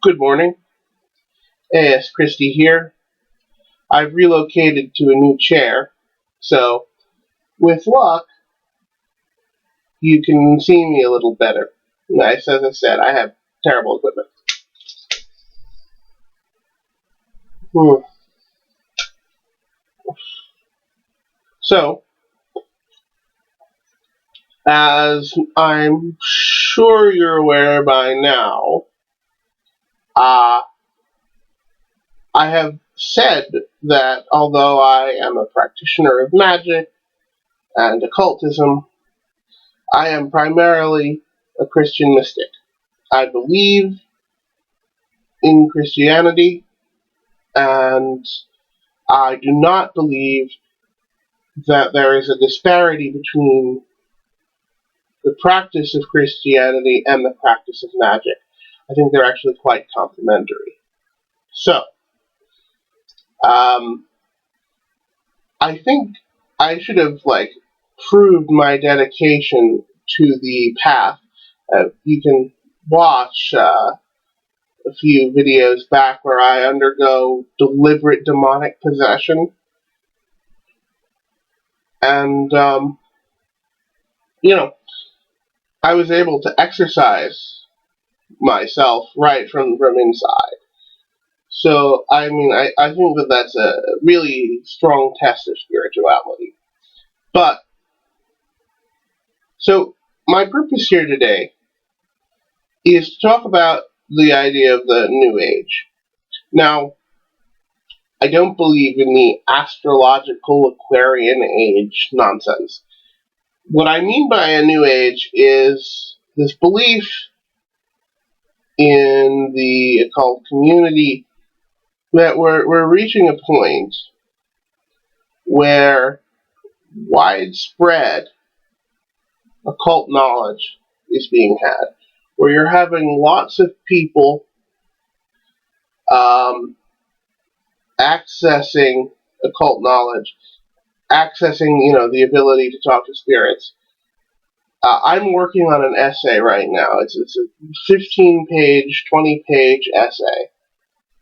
Good morning. Yes, Christy here. I've relocated to a new chair, so with luck, you can see me a little better. Nice, as I said, I have terrible equipment. Hmm. So, as I'm sure you're aware by now, uh, I have said that although I am a practitioner of magic and occultism, I am primarily a Christian mystic. I believe in Christianity, and I do not believe that there is a disparity between the practice of Christianity and the practice of magic. I think they're actually quite complementary. So, um, I think I should have proved my dedication to the path. You can watch a few videos back where I undergo deliberate demonic possession, and you know I was able to exercise myself right from inside. So, I think that that's a really strong test of spirituality. But, so, my purpose here today is to talk about the idea of the New Age. Now, I don't believe in the astrological Aquarian age nonsense. What I mean by a New Age is this belief in the occult community that we're reaching a point where widespread occult knowledge is being had, where you're having lots of people um, accessing occult knowledge, accessing the ability to talk to spirits. I'm working on an essay right now. It's a 15-page, 20-page essay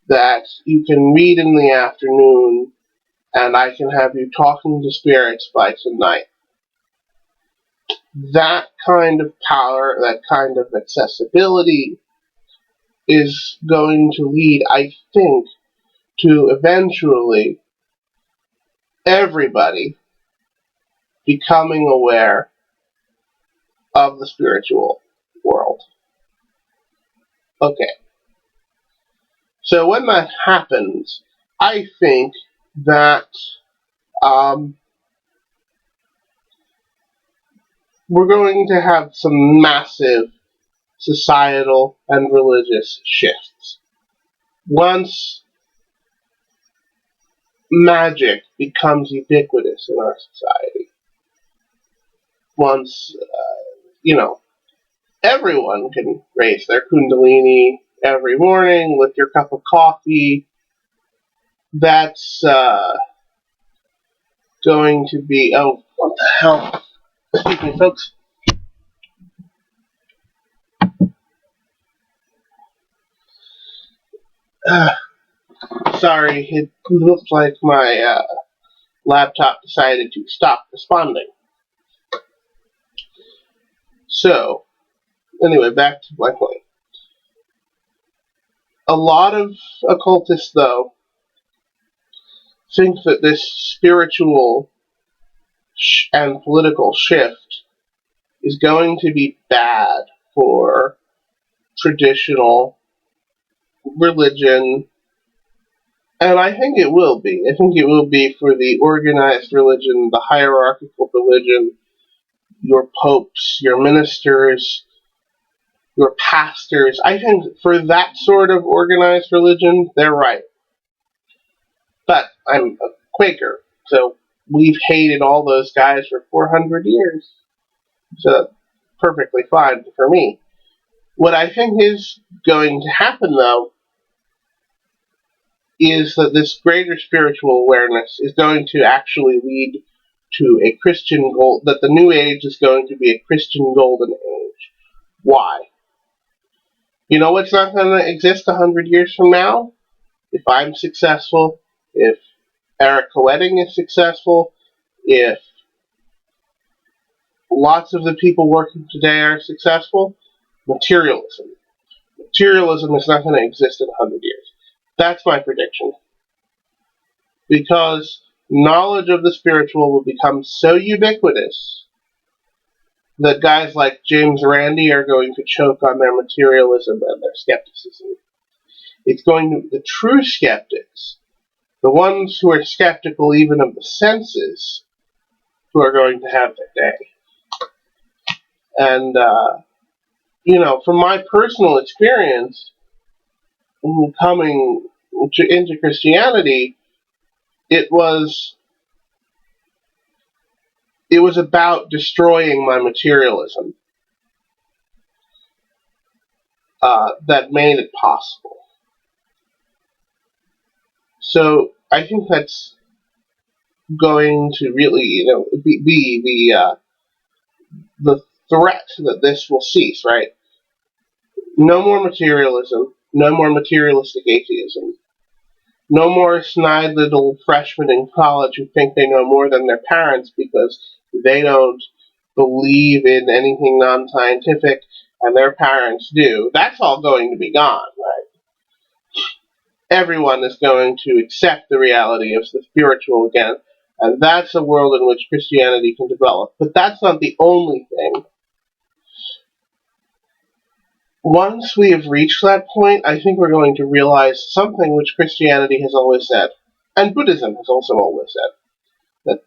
that you can read in the afternoon, and I can have you talking to spirits by tonight. That kind of power, that kind of accessibility is going to lead, I think, to eventually everybody becoming aware of the spiritual world. Okay, so when that happens, I think that um, we're going to have some massive societal and religious shifts. Once magic becomes ubiquitous in our society, once, everyone can raise their kundalini every morning with your cup of coffee, that's going to be, oh, what the hell? Excuse me, folks. Uh, Sorry, it looked like my laptop decided to stop responding. So, anyway, back to my point. A lot of occultists, though, think that this spiritual and political shift is going to be bad for traditional religion, and I think it will be. I think it will be for the organized religion, the hierarchical religion, your popes, your ministers, your pastors. I think for that sort of organized religion, they're right. But I'm a Quaker, so we've hated all those guys for 400 years. So perfectly fine for me. What I think is going to happen, though, is that this greater spiritual awareness is going to actually lead to a Christian gold, that the New Age is going to be a Christian golden age. Why? You know what's not going to exist 100 years from now? If I'm successful, if Eric Coetting is successful, if lots of the people working today are successful, materialism. Materialism is not going to exist in 100 years. That's my prediction. Because knowledge of the spiritual will become so ubiquitous that guys like James Randi are going to choke on their materialism and their skepticism. It's going to, the true skeptics, the ones who are skeptical even of the senses, who are going to have their day. And, from my personal experience in coming into Christianity, it was about destroying my materialism that made it possible. So I think that's going to really, be the threat that this will cease, right? No more materialism, no more materialistic atheism, no more snide little freshmen in college who think they know more than their parents because they don't believe in anything non-scientific and their parents do. That's all going to be gone, right? Everyone is going to accept the reality of the spiritual again, and that's a world in which Christianity can develop. But that's not the only thing. Once we have reached that point, I think we're going to realize something which Christianity has always said, and Buddhism has also always said, that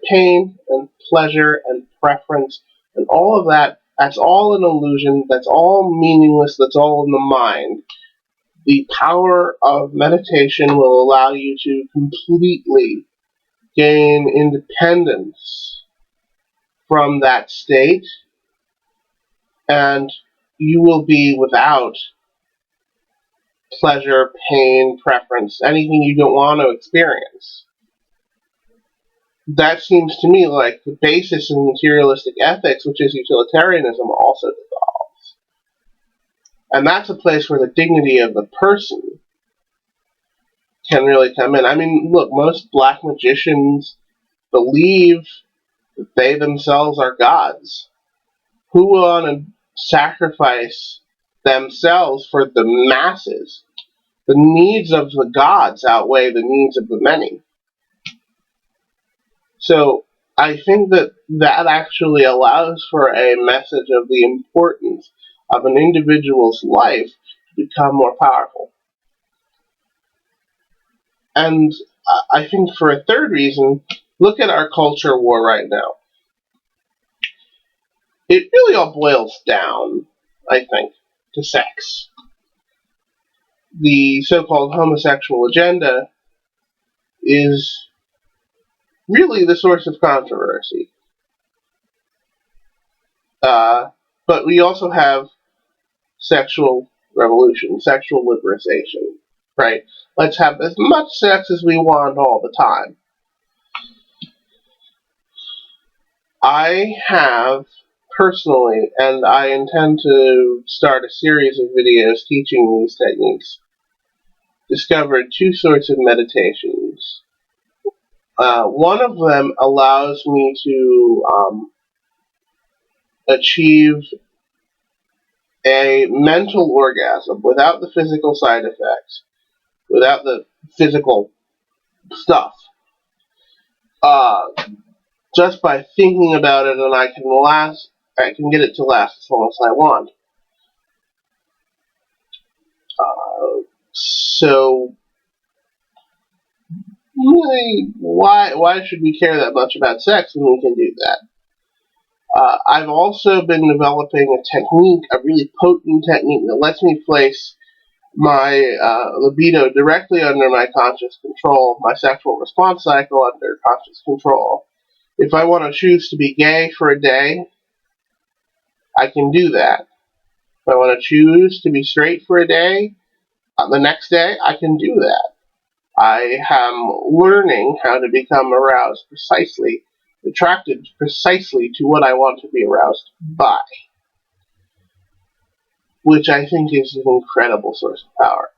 pain and pleasure and preference and all of that, that's all an illusion, that's all meaningless, that's all in the mind. The power of meditation will allow you to completely gain independence from that state, and you will be without pleasure, pain, preference, anything you don't want to experience. That seems to me like the basis in materialistic ethics, which is utilitarianism, also dissolves. And that's a place where the dignity of the person can really come in. I mean, look, most black magicians believe that they themselves are gods. Who will want to sacrifice themselves for the masses? The needs of the gods outweigh the needs of the many. So I think that actually allows for a message of the importance of an individual's life to become more powerful. And I think for a third reason, look at our culture war right now. It really all boils down, I think, to sex. The so-called homosexual agenda is really the source of controversy. But we also have sexual revolution, sexual liberation, right? Let's have as much sex as we want all the time. I have personally, and I intend to start a series of videos teaching these techniques, discovered two sorts of meditations. One of them allows me to achieve a mental orgasm without the physical side effects, without the physical stuff. Just by thinking about it, and I can get it to last as long as I want. So really, why should we care that much about sex when we can do that? I've also been developing a technique, a really potent technique that lets me place my libido directly under my conscious control, my sexual response cycle under conscious control. If I want to choose to be gay for a day, I can do that. If I want to choose to be straight for a day, the next day, I can do that. I am learning how to become aroused precisely, attracted precisely to what I want to be aroused by. which I think is an incredible source of power.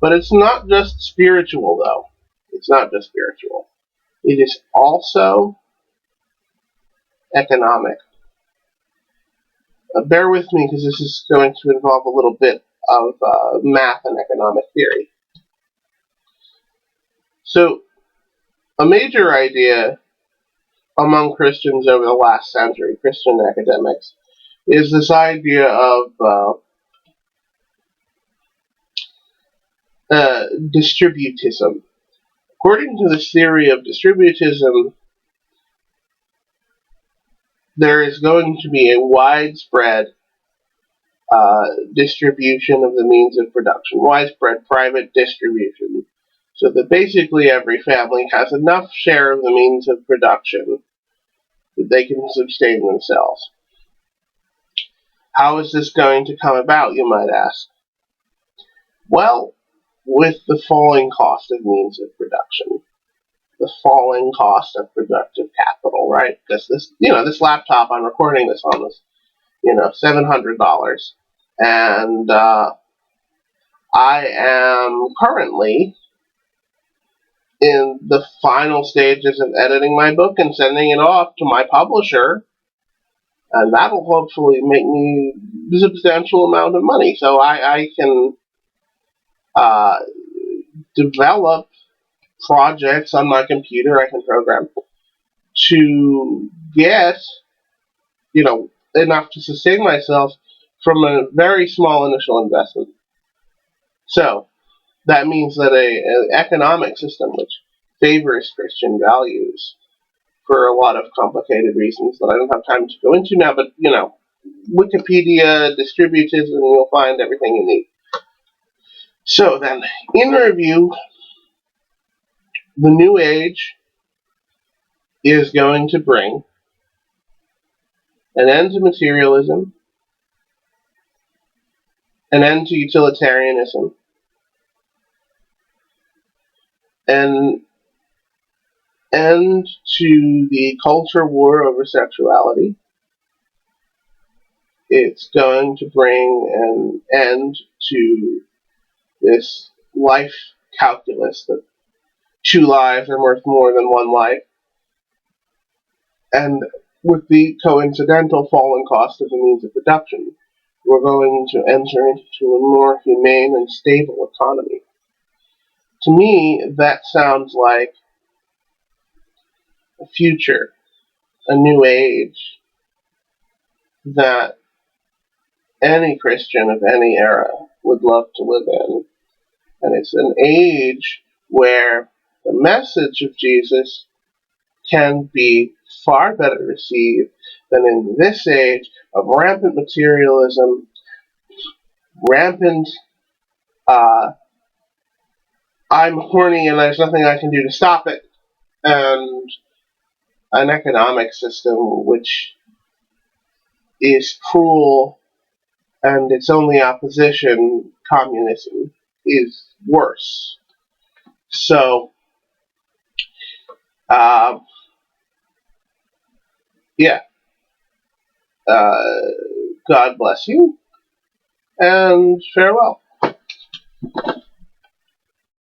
But it's not just spiritual, though. It's not just spiritual. It is also economic. Bear with me, because this is going to involve a little bit of math and economic theory. So, a major idea among Christians over the last century, Christian academics, is this idea of distributism. According to this theory of distributism, there is going to be a widespread distribution of the means of production, widespread private distribution, so that basically every family has enough share of the means of production that they can sustain themselves. How is this going to come about, you might ask? Well, with the falling cost of means of production, the falling cost of productive capital, right? Because this laptop I'm recording this on was, $700, and I am currently in the final stages of editing my book and sending it off to my publisher, and that'll hopefully make me a substantial amount of money, so I can develop projects on my computer. I can program to get, enough to sustain myself from a very small initial investment. So, that means that an economic system which favors Christian values for a lot of complicated reasons that I don't have time to go into now, but, Wikipedia, distributism, and you'll find everything you need. So then, in review, the New Age is going to bring an end to materialism, an end to utilitarianism, an end to the culture war over sexuality. It's going to bring an end to this life calculus that 2 lives are worth more than 1 life. And with the coincidental falling cost of the means of production, we're going to enter into a more humane and stable economy. To me, that sounds like a future, a new age, that any Christian of any era would love to live in. And it's an age where the message of Jesus can be far better received than in this age of rampant materialism, rampant, I'm horny and there's nothing I can do to stop it, and an economic system which is cruel, and its only opposition, communism, is worse. So, yeah. God bless you, and farewell.